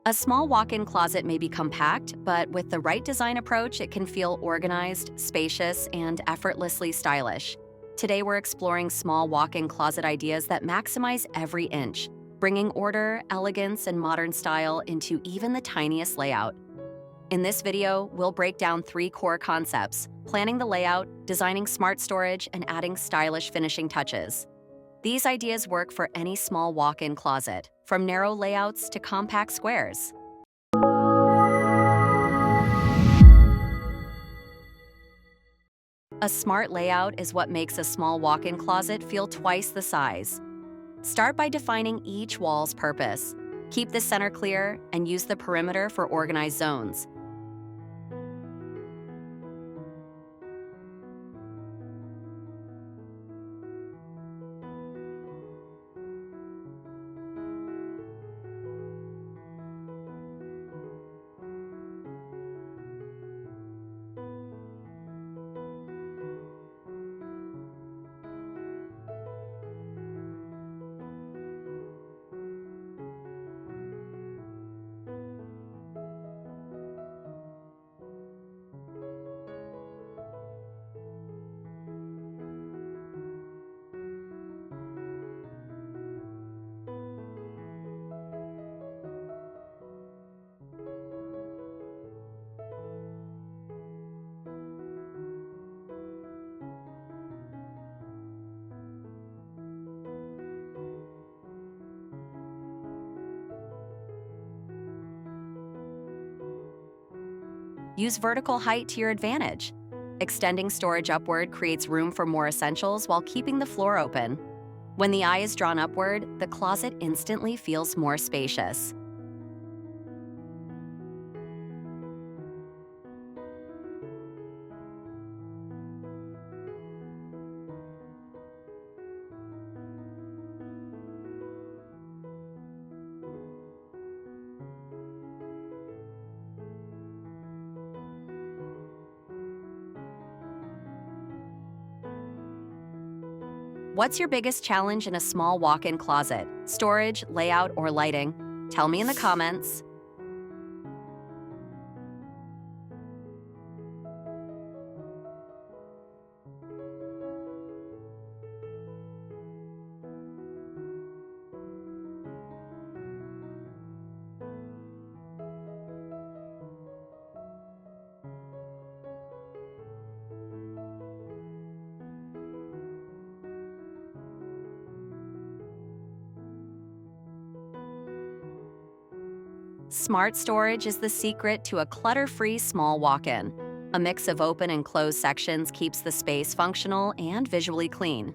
A small walk-in closet may be compact, but with the right design approach, it can feel organized, spacious, and effortlessly stylish. Today, we're exploring small walk-in closet ideas that maximize every inch, bringing order, elegance, and modern style into even the tiniest layout. In this video, we'll break down 3 core concepts: planning the layout, designing smart storage, and adding stylish finishing touches. These ideas work for any small walk-in closet, from narrow layouts to compact squares. A smart layout is what makes a small walk-in closet feel twice the size. Start by defining each wall's purpose. Keep the center clear and use the perimeter for organized zones. Use vertical height to your advantage. Extending storage upward creates room for more essentials while keeping the floor open. When the eye is drawn upward, the closet instantly feels more spacious. What's your biggest challenge in a small walk-in closet? Storage, layout, or lighting? Tell me in the comments. Smart storage is the secret to a clutter-free small walk-in. A mix of open and closed sections keeps the space functional and visually clean.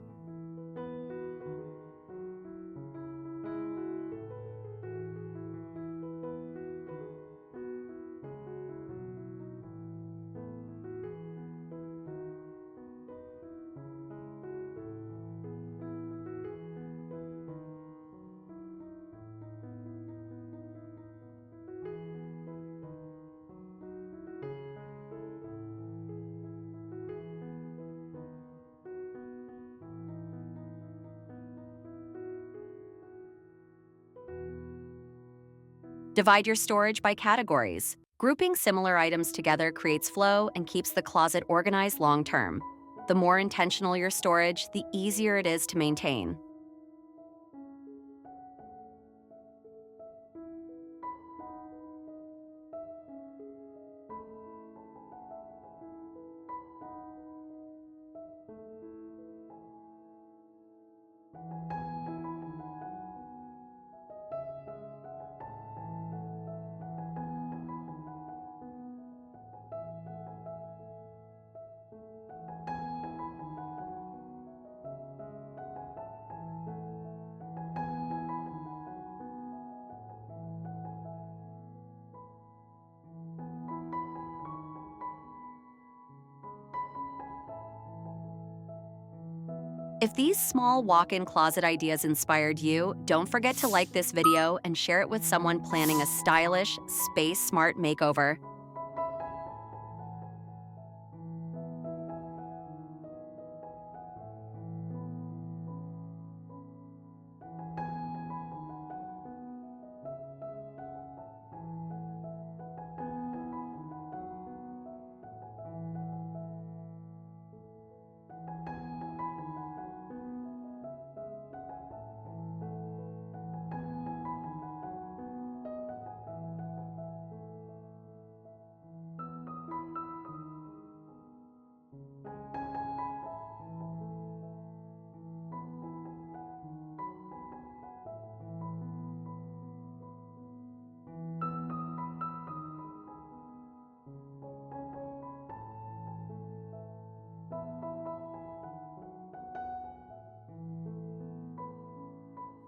Divide your storage by categories. Grouping similar items together creates flow and keeps the closet organized long-term. The more intentional your storage, the easier it is to maintain. If these small walk-in closet ideas inspired you, don't forget to like this video and share it with someone planning a stylish, space-smart makeover.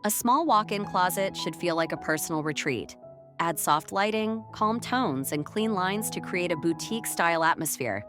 A small walk-in closet should feel like a personal retreat. Add soft lighting, calm tones, and clean lines to create a boutique-style atmosphere.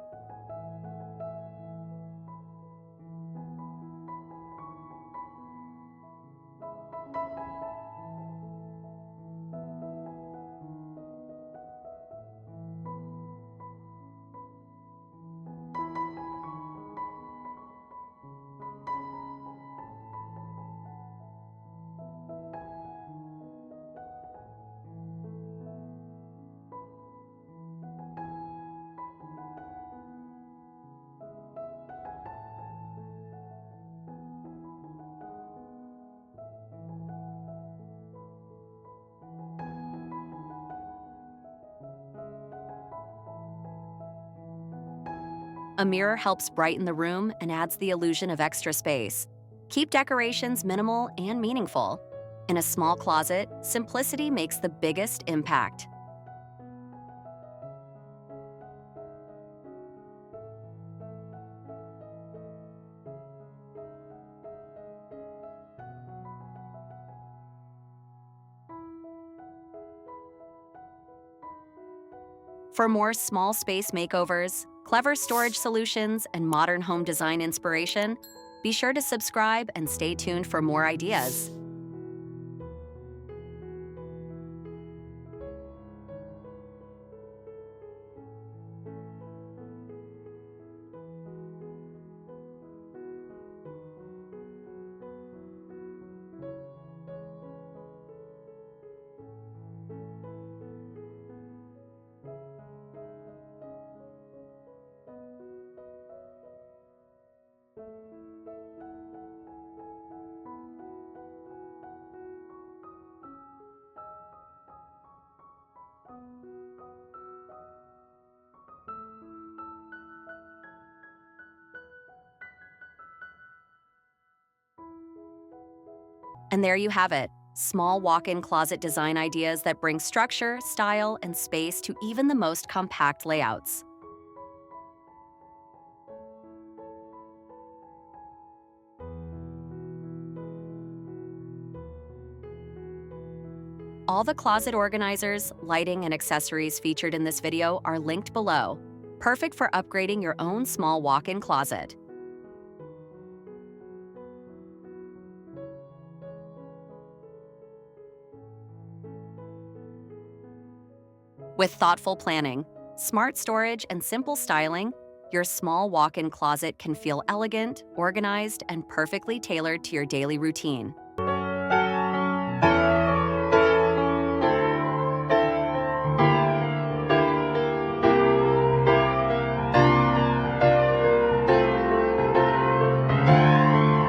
A mirror helps brighten the room and adds the illusion of extra space. Keep decorations minimal and meaningful. In a small closet, simplicity makes the biggest impact. For more small space makeovers, clever storage solutions, and modern home design inspiration, be sure to subscribe and stay tuned for more ideas. And there you have it, small walk-in closet design ideas that bring structure, style, and space to even the most compact layouts. All the closet organizers, lighting, and accessories featured in this video are linked below, perfect for upgrading your own small walk-in closet. With thoughtful planning, smart storage, and simple styling, your small walk-in closet can feel elegant, organized, and perfectly tailored to your daily routine.